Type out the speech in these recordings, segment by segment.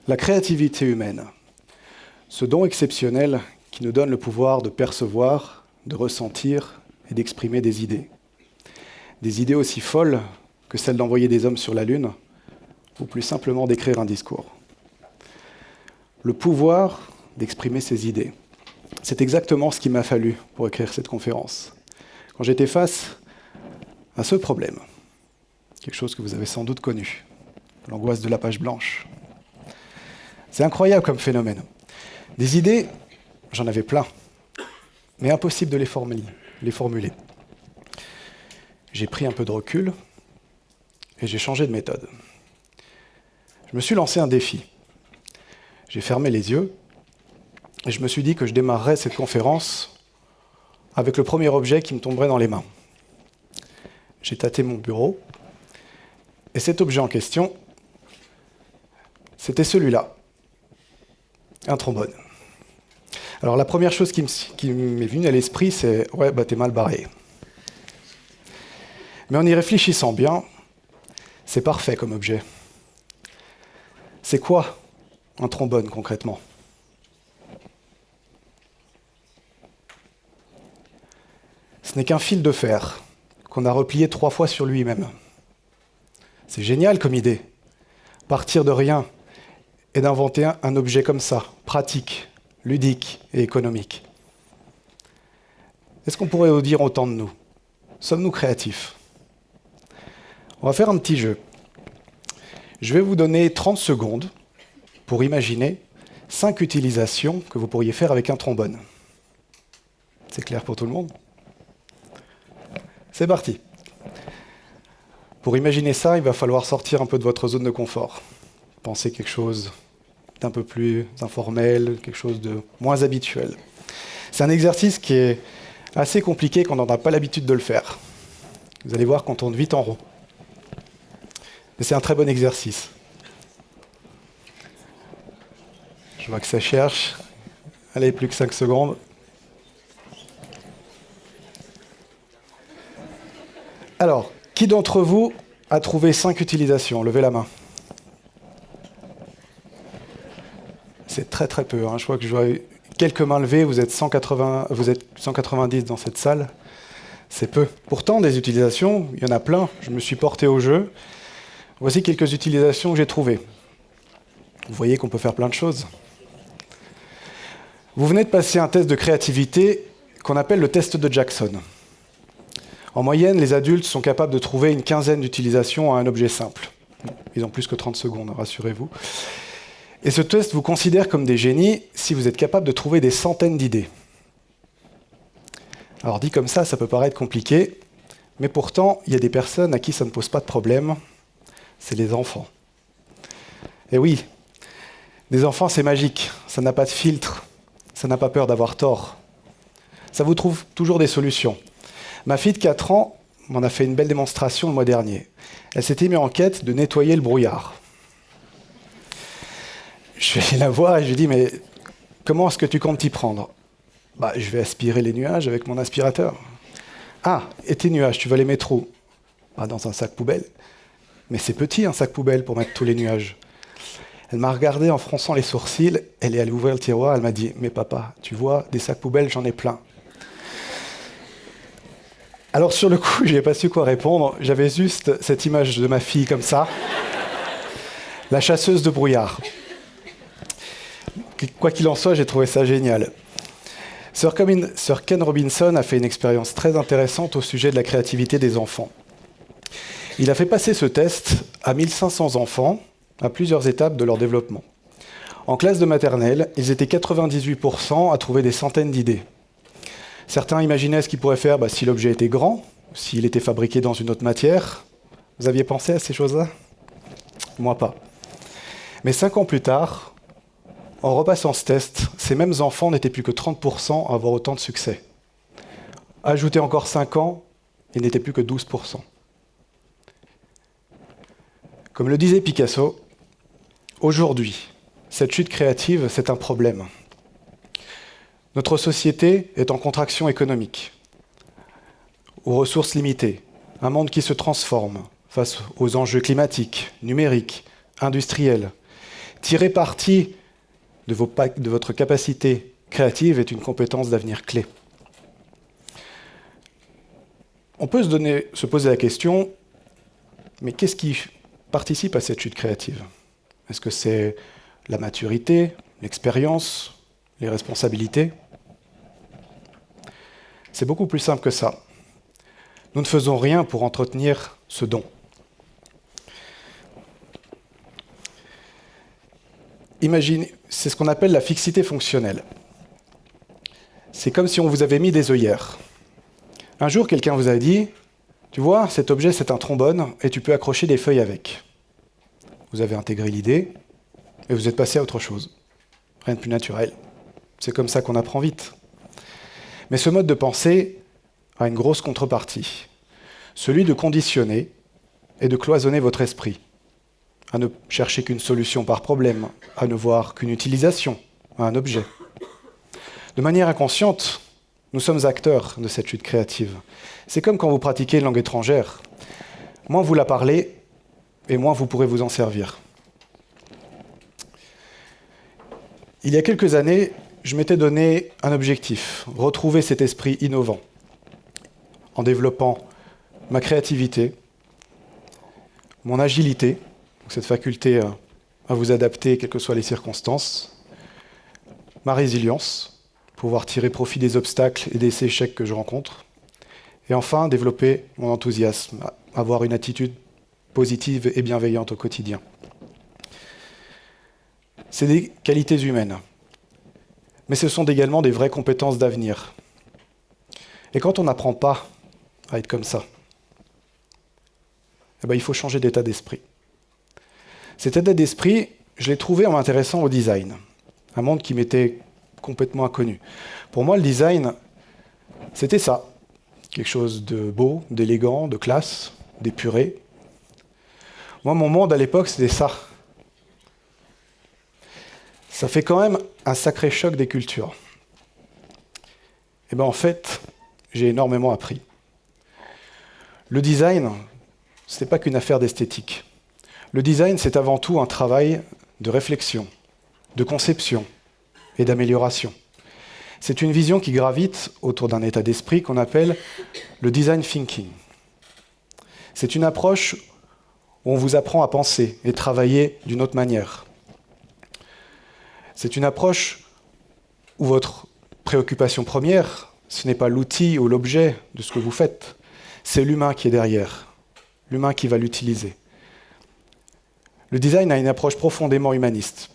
La créativité humaine, ce don exceptionnel qui nous donne le pouvoir de percevoir, de ressentir et d'exprimer des idées. Des idées aussi folles que celles d'envoyer des hommes sur la Lune, ou plus simplement d'écrire un discours. Le pouvoir d'exprimer ses idées. C'est exactement ce qu'il m'a fallu pour écrire cette conférence. Quand j'étais face à ce problème, quelque chose que vous avez sans doute connu, l'angoisse de la page blanche. C'est incroyable comme phénomène. Des idées, j'en avais plein, mais impossible de les formuler. J'ai pris un peu de recul et j'ai changé de méthode. Je me suis lancé un défi. J'ai fermé les yeux et je me suis dit que je démarrerais cette conférence avec le premier objet qui me tomberait dans les mains. J'ai tâté mon bureau et cet objet en question, c'était celui-là, un trombone. Alors la première chose qui m'est venue à l'esprit, c'est « ouais, bah t'es mal barré ». Mais en y réfléchissant bien, c'est parfait comme objet. C'est quoi un trombone concrètement ? Ce n'est qu'un fil de fer qu'on a replié 3 fois sur lui-même. C'est génial comme idée. Partir de rien et d'inventer un objet comme ça, pratique, ludique et économique. Est-ce qu'on pourrait dire autant de nous ? Sommes-nous créatifs ? On va faire un petit jeu. Je vais vous donner 30 secondes pour imaginer 5 utilisations que vous pourriez faire avec un trombone. C'est clair pour tout le monde ? C'est parti. Pour imaginer ça, il va falloir sortir un peu de votre zone de confort. Pensez quelque chose d'un peu plus informel, quelque chose de moins habituel. C'est un exercice qui est assez compliqué quand on n'a pas l'habitude de le faire. Vous allez voir qu'on tourne vite en rond. Mais c'est un très bon exercice. Je vois que ça cherche. Allez, plus que 5 secondes. Alors, qui d'entre vous a trouvé 5 utilisations ? Levez la main. C'est très très peu. Je crois que je vois quelques mains levées. Vous êtes 190 dans cette salle. C'est peu. Pourtant, des utilisations, il y en a plein. Je me suis porté au jeu. Voici quelques utilisations que j'ai trouvées. Vous voyez qu'on peut faire plein de choses. Vous venez de passer un test de créativité qu'on appelle le test de Jackson. En moyenne, les adultes sont capables de trouver une quinzaine d'utilisations à un objet simple. Ils ont plus que 30 secondes, rassurez-vous. Et ce test vous considère comme des génies si vous êtes capable de trouver des centaines d'idées. Alors dit comme ça peut paraître compliqué, mais pourtant, il y a des personnes à qui ça ne pose pas de problème, c'est les enfants. Et oui, des enfants, c'est magique, ça n'a pas de filtre, ça n'a pas peur d'avoir tort. Ça vous trouve toujours des solutions. Ma fille de 4 ans m'en a fait une belle démonstration le mois dernier. Elle s'était mise en quête de nettoyer le brouillard. Je vais la voir et je lui dis « mais comment est-ce que tu comptes t'y prendre ?» Je vais aspirer les nuages avec mon aspirateur. « Ah, et tes nuages, tu vas les mettre où ?» Dans un sac poubelle. Mais c'est petit un sac poubelle pour mettre tous les nuages. Elle m'a regardé en fronçant les sourcils, elle est allée ouvrir le tiroir, elle m'a dit « mais papa, tu vois, des sacs poubelles, j'en ai plein. » Alors sur le coup, je n'ai pas su quoi répondre. J'avais juste cette image de ma fille comme ça, la chasseuse de brouillard. Quoi qu'il en soit, j'ai trouvé ça génial. Sir Ken Robinson a fait une expérience très intéressante au sujet de la créativité des enfants. Il a fait passer ce test à 1500 enfants à plusieurs étapes de leur développement. En classe de maternelle, ils étaient 98% à trouver des centaines d'idées. Certains imaginaient ce qu'ils pourraient faire si l'objet était grand, s'il était fabriqué dans une autre matière. Vous aviez pensé à ces choses-là ? Moi pas. Mais 5 ans plus tard, en repassant ce test, ces mêmes enfants n'étaient plus que 30% à avoir autant de succès. Ajoutez encore 5 ans, ils n'étaient plus que 12%. Comme le disait Picasso, aujourd'hui, cette chute créative, c'est un problème. Notre société est en contraction économique, aux ressources limitées, un monde qui se transforme face aux enjeux climatiques, numériques, industriels, Tirer parti de votre capacité créative est une compétence d'avenir clé. On peut se poser la question, mais qu'est-ce qui participe à cette chute créative? Est-ce que c'est la maturité, l'expérience, les responsabilités? C'est beaucoup plus simple que ça. Nous ne faisons rien pour entretenir ce don. Imaginez, c'est ce qu'on appelle la fixité fonctionnelle. C'est comme si on vous avait mis des œillères. Un jour, quelqu'un vous a dit, tu vois, cet objet, c'est un trombone et tu peux accrocher des feuilles avec. Vous avez intégré l'idée et vous êtes passé à autre chose. Rien de plus naturel. C'est comme ça qu'on apprend vite. Mais ce mode de pensée a une grosse contrepartie. Celui de conditionner et de cloisonner votre esprit. À ne chercher qu'une solution par problème, à ne voir qu'une utilisation à un objet. De manière inconsciente, nous sommes acteurs de cette chute créative. C'est comme quand vous pratiquez une langue étrangère. Moins vous la parlez, et moins vous pourrez vous en servir. Il y a quelques années, je m'étais donné un objectif, retrouver cet esprit innovant, en développant ma créativité, mon agilité, cette faculté à vous adapter quelles que soient les circonstances, ma résilience, pouvoir tirer profit des obstacles et des échecs que je rencontre, et enfin développer mon enthousiasme, avoir une attitude positive et bienveillante au quotidien. C'est des qualités humaines, mais ce sont également des vraies compétences d'avenir. Et quand on n'apprend pas à être comme ça, il faut changer d'état d'esprit. Cet état d'esprit, je l'ai trouvé en m'intéressant au design, un monde qui m'était complètement inconnu. Pour moi, le design, c'était ça, quelque chose de beau, d'élégant, de classe, d'épuré. Moi, mon monde à l'époque, c'était ça. Ça fait quand même un sacré choc des cultures. En fait, j'ai énormément appris. Le design, ce n'est pas qu'une affaire d'esthétique. Le design, c'est avant tout un travail de réflexion, de conception et d'amélioration. C'est une vision qui gravite autour d'un état d'esprit qu'on appelle le design thinking. C'est une approche où on vous apprend à penser et travailler d'une autre manière. C'est une approche où votre préoccupation première, ce n'est pas l'outil ou l'objet de ce que vous faites, c'est l'humain qui est derrière, l'humain qui va l'utiliser. Le design a une approche profondément humaniste.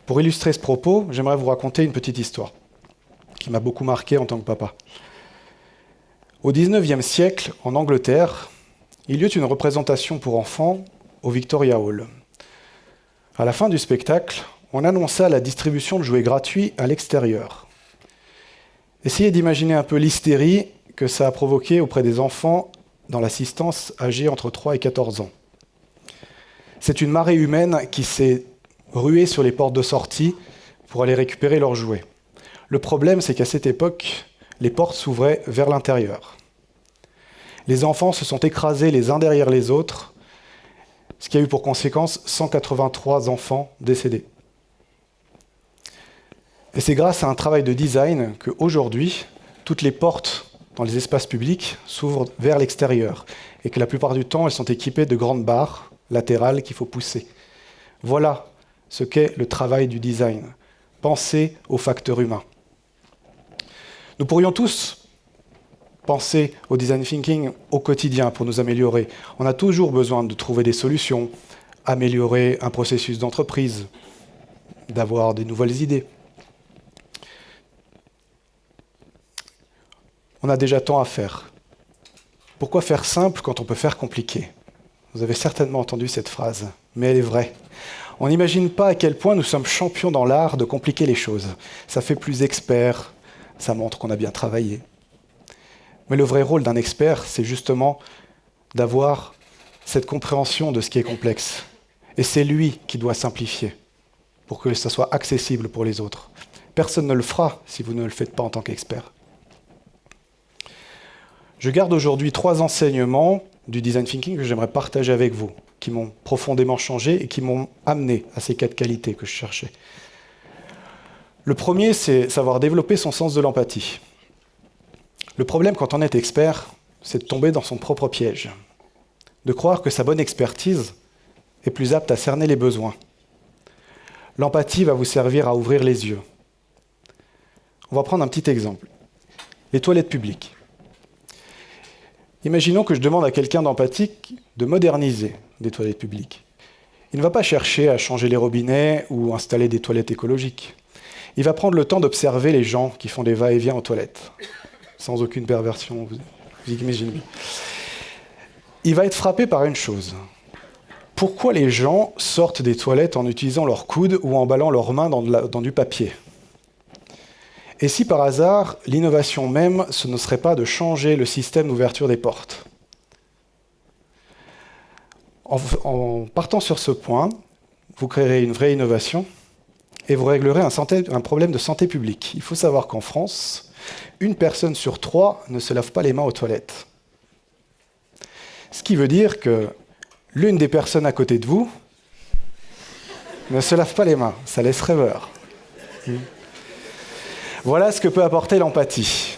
Pour illustrer ce propos, j'aimerais vous raconter une petite histoire qui m'a beaucoup marqué en tant que papa. Au XIXe siècle, en Angleterre, il y eut une représentation pour enfants au Victoria Hall. À la fin du spectacle, on annonça la distribution de jouets gratuits à l'extérieur. Essayez d'imaginer un peu l'hystérie que ça a provoqué auprès des enfants dans l'assistance âgés entre 3 et 14 ans. C'est une marée humaine qui s'est ruée sur les portes de sortie pour aller récupérer leurs jouets. Le problème, c'est qu'à cette époque, les portes s'ouvraient vers l'intérieur. Les enfants se sont écrasés les uns derrière les autres, ce qui a eu pour conséquence 183 enfants décédés. Et c'est grâce à un travail de design qu'aujourd'hui, toutes les portes dans les espaces publics s'ouvrent vers l'extérieur et que la plupart du temps, elles sont équipées de grandes barres latérales qu'il faut pousser. Voilà ce qu'est le travail du design. Penser au facteur humain. Nous pourrions tous penser au design thinking au quotidien pour nous améliorer. On a toujours besoin de trouver des solutions, améliorer un processus d'entreprise, d'avoir des nouvelles idées. On a déjà tant à faire. Pourquoi faire simple quand on peut faire compliqué? Vous avez certainement entendu cette phrase, mais elle est vraie. On n'imagine pas à quel point nous sommes champions dans l'art de compliquer les choses. Ça fait plus expert, ça montre qu'on a bien travaillé. Mais le vrai rôle d'un expert, c'est justement d'avoir cette compréhension de ce qui est complexe. Et c'est lui qui doit simplifier pour que ça soit accessible pour les autres. Personne ne le fera si vous ne le faites pas en tant qu'expert. Je garde aujourd'hui 3 enseignements du design thinking que j'aimerais partager avec vous. qui m'ont profondément changé et qui m'ont amené à ces 4 qualités que je cherchais. Le premier, c'est savoir développer son sens de l'empathie. Le problème quand on est expert, c'est de tomber dans son propre piège, de croire que sa bonne expertise est plus apte à cerner les besoins. L'empathie va vous servir à ouvrir les yeux. On va prendre un petit exemple. Les toilettes publiques. Imaginons que je demande à quelqu'un d'empathique de moderniser des toilettes publiques. Il ne va pas chercher à changer les robinets ou installer des toilettes écologiques. Il va prendre le temps d'observer les gens qui font des va-et-vient aux toilettes, sans aucune perversion, vous imaginez bien. Il va être frappé par une chose. Pourquoi les gens sortent des toilettes en utilisant leurs coudes ou en ballant leurs mains dans du papier ? Et si par hasard, l'innovation même, ce ne serait pas de changer le système d'ouverture des portes ? En partant sur ce point, vous créerez une vraie innovation et vous réglerez un problème de santé publique. Il faut savoir qu'en France, 1 personne sur 3 ne se lave pas les mains aux toilettes. Ce qui veut dire que l'une des personnes à côté de vous ne se lave pas les mains. Ça laisse rêveur. Voilà ce que peut apporter l'empathie.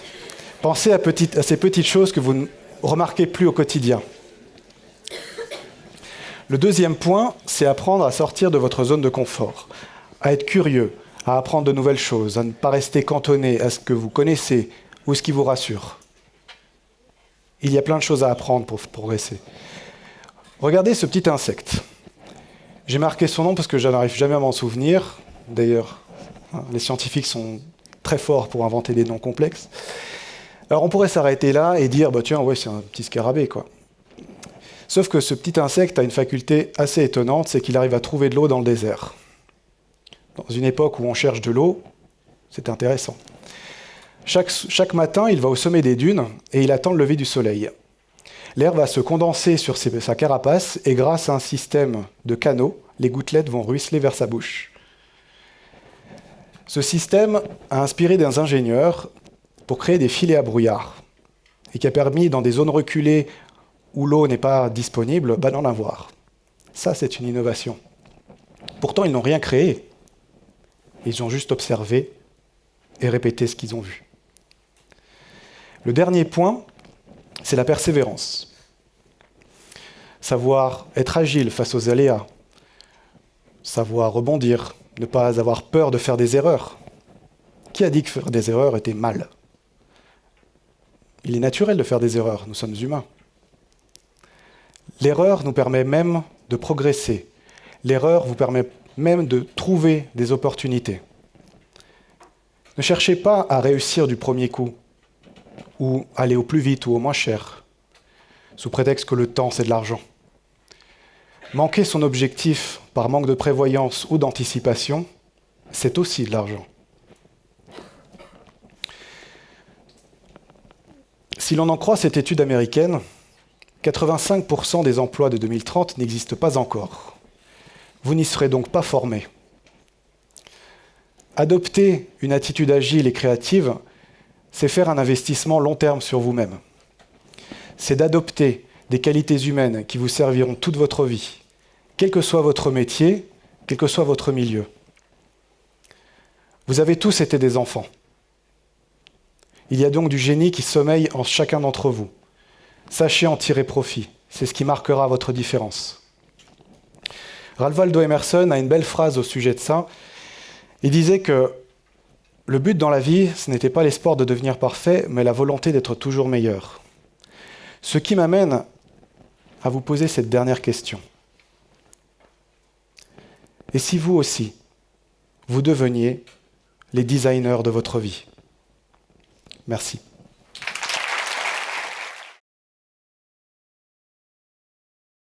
Pensez à ces petites choses que vous ne remarquez plus au quotidien. Le deuxième point, c'est apprendre à sortir de votre zone de confort, à être curieux, à apprendre de nouvelles choses, à ne pas rester cantonné à ce que vous connaissez ou ce qui vous rassure. Il y a plein de choses à apprendre pour progresser. Regardez ce petit insecte. J'ai marqué son nom parce que je n'arrive jamais à m'en souvenir. D'ailleurs, les scientifiques sont très forts pour inventer des noms complexes. Alors on pourrait s'arrêter là et dire, tiens, ouais, c'est un petit scarabée, quoi. Sauf que ce petit insecte a une faculté assez étonnante, c'est qu'il arrive à trouver de l'eau dans le désert. Dans une époque où on cherche de l'eau, c'est intéressant. Chaque matin, il va au sommet des dunes et il attend le lever du soleil. L'air va se condenser sur sa carapace et grâce à un système de canaux, les gouttelettes vont ruisseler vers sa bouche. Ce système a inspiré des ingénieurs pour créer des filets à brouillard et qui a permis, dans des zones reculées où l'eau n'est pas disponible, d'en avoir. Ça, c'est une innovation. Pourtant, ils n'ont rien créé. Ils ont juste observé et répété ce qu'ils ont vu. Le dernier point, c'est la persévérance. Savoir être agile face aux aléas, savoir rebondir, ne pas avoir peur de faire des erreurs. Qui a dit que faire des erreurs était mal ? Il est naturel de faire des erreurs, nous sommes humains. L'erreur nous permet même de progresser. L'erreur vous permet même de trouver des opportunités. Ne cherchez pas à réussir du premier coup, ou aller au plus vite ou au moins cher, sous prétexte que le temps, c'est de l'argent. Manquer son objectif par manque de prévoyance ou d'anticipation, c'est aussi de l'argent. Si l'on en croit cette étude américaine, 85% des emplois de 2030 n'existent pas encore. Vous n'y serez donc pas formés. Adopter une attitude agile et créative, c'est faire un investissement long terme sur vous-même. C'est d'adopter des qualités humaines qui vous serviront toute votre vie, quel que soit votre métier, quel que soit votre milieu. Vous avez tous été des enfants. Il y a donc du génie qui sommeille en chacun d'entre vous. Sachez en tirer profit. C'est ce qui marquera votre différence. Ralph Waldo Emerson a une belle phrase au sujet de ça. Il disait que le but dans la vie, ce n'était pas l'espoir de devenir parfait, mais la volonté d'être toujours meilleur. Ce qui m'amène à vous poser cette dernière question. Et si vous aussi, vous deveniez les designers de votre vie ? Merci.